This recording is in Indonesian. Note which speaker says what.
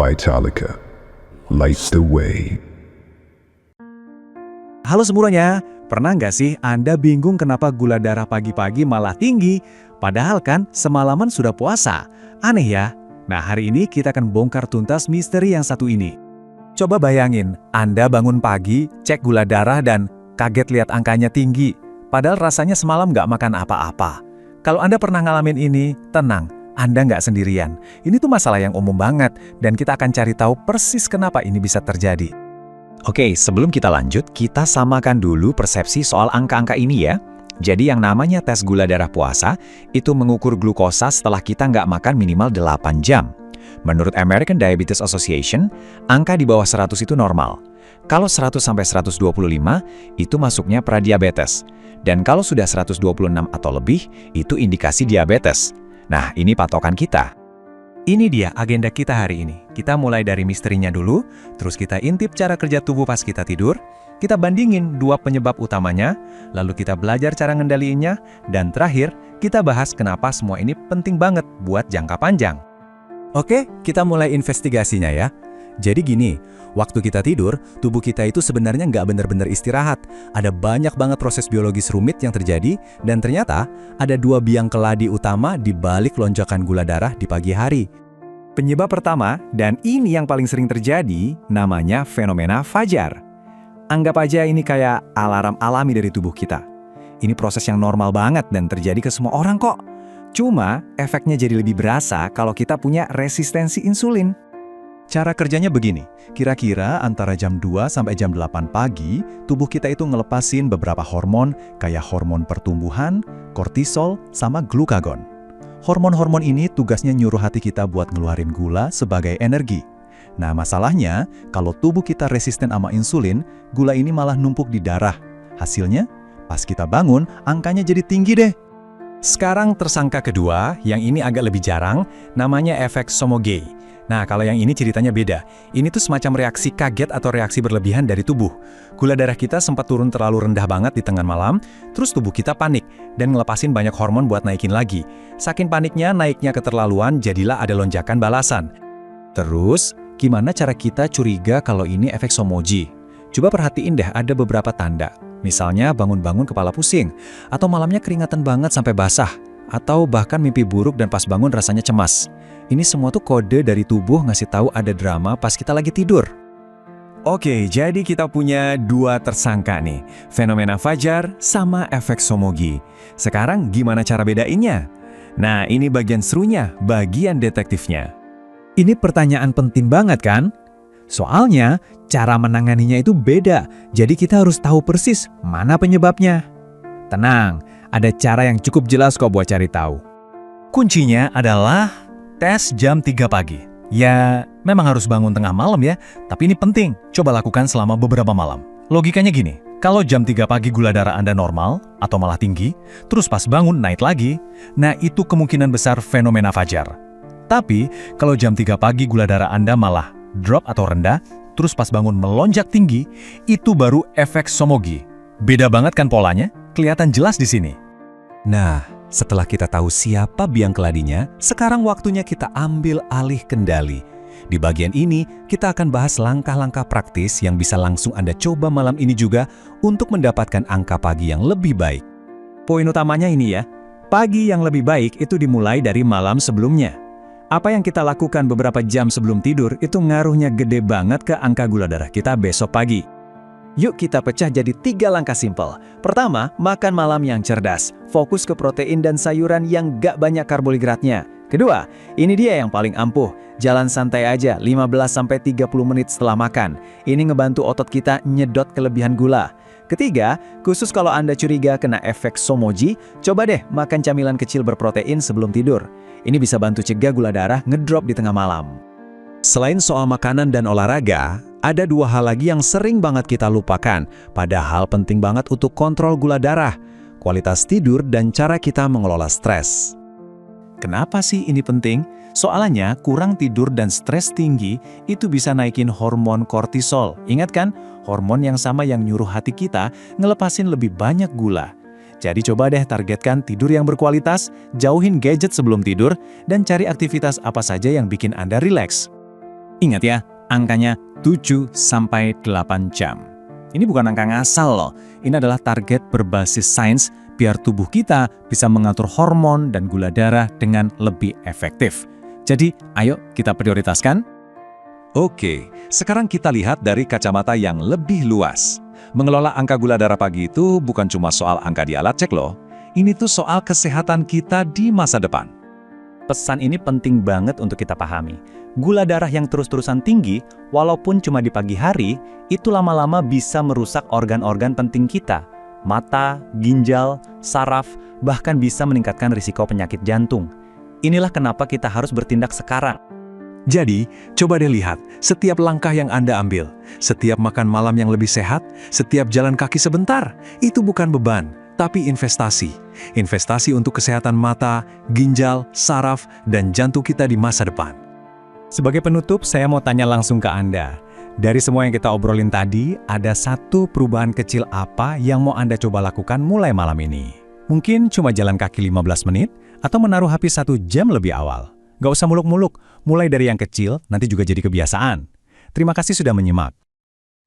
Speaker 1: Vitalica. Light the way.
Speaker 2: Halo semuanya, pernah nggak sih Anda bingung kenapa gula darah pagi-pagi malah tinggi? Padahal kan semalaman sudah puasa. Aneh ya? Nah, hari ini kita akan bongkar tuntas misteri yang satu ini. Coba bayangin, Anda bangun pagi, cek gula darah dan kaget lihat angkanya tinggi. Padahal rasanya semalam nggak makan apa-apa. Kalau Anda pernah ngalamin ini, tenang, Anda nggak sendirian. Ini tuh masalah yang umum banget, dan kita akan cari tahu persis kenapa ini bisa terjadi. Oke, sebelum kita lanjut, kita samakan dulu persepsi soal angka-angka ini ya. Jadi yang namanya tes gula darah puasa, itu mengukur glukosa setelah kita nggak makan minimal 8 jam. Menurut American Diabetes Association, angka di bawah 100 itu normal. Kalau 100 sampai 125, itu masuknya pradiabetes. Dan kalau sudah 126 atau lebih, itu indikasi diabetes. Nah, ini patokan kita. Ini dia agenda kita hari ini. Kita mulai dari misterinya dulu, terus kita intip cara kerja tubuh pas kita tidur, kita bandingin dua penyebab utamanya, lalu kita belajar cara ngendaliinnya, dan terakhir, kita bahas kenapa semua ini penting banget buat jangka panjang. Oke, kita mulai investigasinya ya. Jadi gini, waktu kita tidur, tubuh kita itu sebenarnya nggak benar-benar istirahat. Ada banyak banget proses biologis rumit yang terjadi, dan ternyata ada dua biang keladi utama di balik lonjakan gula darah di pagi hari. Penyebab pertama, dan ini yang paling sering terjadi, namanya fenomena fajar. Anggap aja ini kayak alarm alami dari tubuh kita. Ini proses yang normal banget dan terjadi ke semua orang kok. Cuma, efeknya jadi lebih berasa kalau kita punya resistensi insulin. Cara kerjanya begini, kira-kira antara jam 2 sampai jam 8 pagi, tubuh kita itu ngelepasin beberapa hormon kayak hormon pertumbuhan, kortisol, sama glukagon. Hormon-hormon ini tugasnya nyuruh hati kita buat ngeluarin gula sebagai energi. Nah, masalahnya, kalau tubuh kita resisten sama insulin, gula ini malah numpuk di darah. Hasilnya, pas kita bangun, angkanya jadi tinggi deh. Sekarang tersangka kedua, yang ini agak lebih jarang, namanya efek Somogyi. Nah, kalau yang ini ceritanya beda. Ini tuh semacam reaksi kaget atau reaksi berlebihan dari tubuh. Gula darah kita sempat turun terlalu rendah banget di tengah malam, terus tubuh kita panik dan ngelepasin banyak hormon buat naikin lagi. Saking paniknya, naiknya keterlaluan, jadilah ada lonjakan balasan. Terus, gimana cara kita curiga kalau ini efek Somogyi? Coba perhatiin deh, ada beberapa tanda. Misalnya bangun-bangun kepala pusing, atau malamnya keringatan banget sampai basah, atau bahkan mimpi buruk dan pas bangun rasanya cemas. Ini semua tuh kode dari tubuh ngasih tahu ada drama pas kita lagi tidur. Oke, jadi kita punya dua tersangka nih, fenomena fajar sama efek Somogyi. Sekarang gimana cara bedainnya? Nah, ini bagian serunya, bagian detektifnya. Ini pertanyaan penting banget kan? Soalnya, cara menanganinya itu beda, jadi kita harus tahu persis mana penyebabnya. Tenang, ada cara yang cukup jelas kok buat cari tahu. Kuncinya adalah tes jam 3 pagi. Ya, memang harus bangun tengah malam ya, tapi ini penting. Coba lakukan selama beberapa malam. Logikanya gini, kalau jam 3 pagi gula darah Anda normal atau malah tinggi, terus pas bangun naik lagi, nah itu kemungkinan besar fenomena fajar. Tapi, kalau jam 3 pagi gula darah Anda malah drop atau rendah, terus pas bangun melonjak tinggi, itu baru efek Somogyi. Beda banget kan polanya? Kelihatan jelas di sini. Nah, setelah kita tahu siapa biang keladinya, sekarang waktunya kita ambil alih kendali. Di bagian ini, kita akan bahas langkah-langkah praktis yang bisa langsung Anda coba malam ini juga untuk mendapatkan angka pagi yang lebih baik. Poin utamanya ini ya, pagi yang lebih baik itu dimulai dari malam sebelumnya. Apa yang kita lakukan beberapa jam sebelum tidur itu ngaruhnya gede banget ke angka gula darah kita besok pagi. Yuk kita pecah jadi 3 langkah simpel. Pertama, makan malam yang cerdas. Fokus ke protein dan sayuran yang gak banyak karbohidratnya. Kedua, ini dia yang paling ampuh. Jalan santai aja 15-30 menit setelah makan. Ini ngebantu otot kita nyedot kelebihan gula. Ketiga, khusus kalau Anda curiga kena efek Somogyi, coba deh makan camilan kecil berprotein sebelum tidur. Ini bisa bantu cegah gula darah ngedrop di tengah malam. Selain soal makanan dan olahraga, ada 2 hal lagi yang sering banget kita lupakan, padahal penting banget untuk kontrol gula darah, kualitas tidur dan cara kita mengelola stres. Kenapa sih ini penting? Soalnya kurang tidur dan stres tinggi itu bisa naikin hormon kortisol. Ingat kan? Hormon yang sama yang nyuruh hati kita ngelepasin lebih banyak gula. Jadi coba deh targetkan tidur yang berkualitas, jauhin gadget sebelum tidur, dan cari aktivitas apa saja yang bikin Anda rileks. Ingat ya, angkanya 7-8 jam. Ini bukan angka ngasal loh, ini adalah target berbasis sains biar tubuh kita bisa mengatur hormon dan gula darah dengan lebih efektif. Jadi, ayo kita prioritaskan.
Speaker 3: Oke, sekarang kita lihat dari kacamata yang lebih luas. Mengelola angka gula darah pagi itu bukan cuma soal angka di alat cek loh. Ini tuh soal kesehatan kita di masa depan.
Speaker 4: Pesan ini penting banget untuk kita pahami. Gula darah yang terus-terusan tinggi, walaupun cuma di pagi hari, itu lama-lama bisa merusak organ-organ penting kita. Mata, ginjal, saraf, bahkan bisa meningkatkan risiko penyakit jantung. Inilah kenapa kita harus bertindak sekarang.
Speaker 3: Jadi, coba deh lihat, setiap langkah yang Anda ambil, setiap makan malam yang lebih sehat, setiap jalan kaki sebentar, itu bukan beban, tapi investasi. Investasi untuk kesehatan mata, ginjal, saraf, dan jantung kita di masa depan.
Speaker 2: Sebagai penutup, saya mau tanya langsung ke Anda. Dari semua yang kita obrolin tadi, ada satu perubahan kecil apa yang mau Anda coba lakukan mulai malam ini? Mungkin cuma jalan kaki 15 menit, atau menaruh HP 1 jam lebih awal. Gak usah muluk-muluk, mulai dari yang kecil, nanti juga jadi kebiasaan. Terima kasih sudah menyimak.